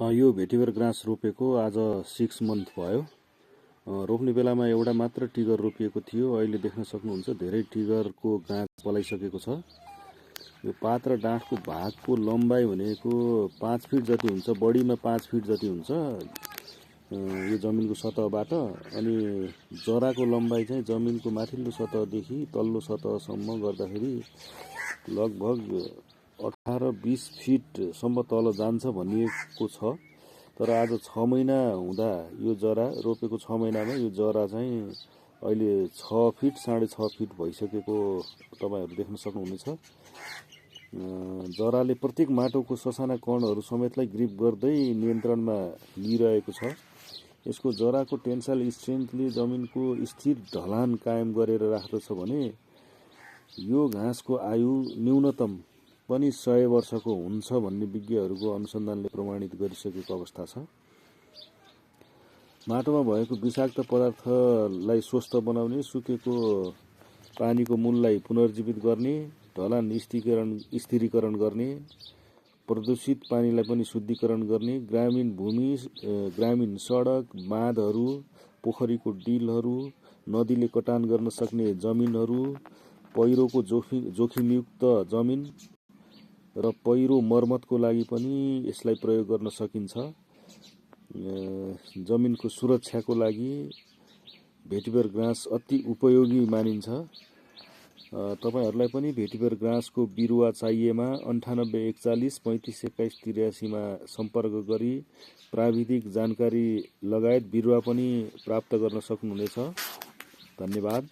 यो भेटिभर ग्रास रोपेको आज 6 मन्थ भयो। रोप्ने बेलामा एउटा मात्र टिगर रोपिएको थियो। अहिले देख्न सक्नुहुन्छ धेरै टिगरको गाँच पलाइसकेको छ। यो पात र डाँठको भागको लम्बाइ भनेको 5 फिट जति हुन्छ, बढीमा 5 फिट जति हुन्छ यो जमिनको सतहबाट। अनि जराको लम्बाइ चाहिँ जमिनको माथिल्लो सतहदेखि तल्लो सतहसम्म गर्दाखेरि लगभग 18-20 फिटसम्म तल जान्छ भनिएको छ। तर आज 6 महिना हुँदा यो जरा रोपेको 6 महिनामा यो जरा चाहिँ अहिले 6 फिट 6.5 फिट भइसकेको तपाईहरु देख्न सक्नुहुनेछ। जराले प्रत्येक माटोको ससाना कणहरू समेतलाई ग्रिप गर्दै नियन्त्रणमा लिइरहेको छ। यसको जराको टेन्साइल स्ट्रेन्थले जमिनको स्थिर ढलान कायम गरेर राख्दछ भने यो घाँसको आयु न्यूनतम पनि 100 वर्षको हुन्छ भन्ने विज्ञहरूको अनुसन्धानले प्रमाणित गरिसकेको अवस्था छ। माटोमा भएको विषाक्त पदार्थलाई स्वस्थ बनाउने, सुकेको पानीको मूललाई पुनर्जीवित गर्ने, ढलान स्थिरीकरण गर्ने, प्रदूषित पानीलाई पनि शुद्धिकरण गर्ने, ग्रामीण भूमि, ग्रामीण सडक, बाँधहरू, पोखरीको डिलहरू, नदीले कटान गर्न सक्ने जमिनहरू, पहिरोको जोखिमयुक्त जमिन र पहिरो मर्मतको लागि पनि यसलाई प्रयोग गर्न सकिन्छ। जमिनको सुरक्षाको लागि भेटिभर ग्रास अति उपयोगी मानिन्छ। तपाईहरुलाई पनि भेटिभर ग्रासको बिरुवा चाहिएमा 9841 3521 मा सम्पर्क गरी प्राविधिक जानकारी लगायत बिरुवा पनि प्राप्त गर्न सक्नुहुनेछ। धन्यवाद।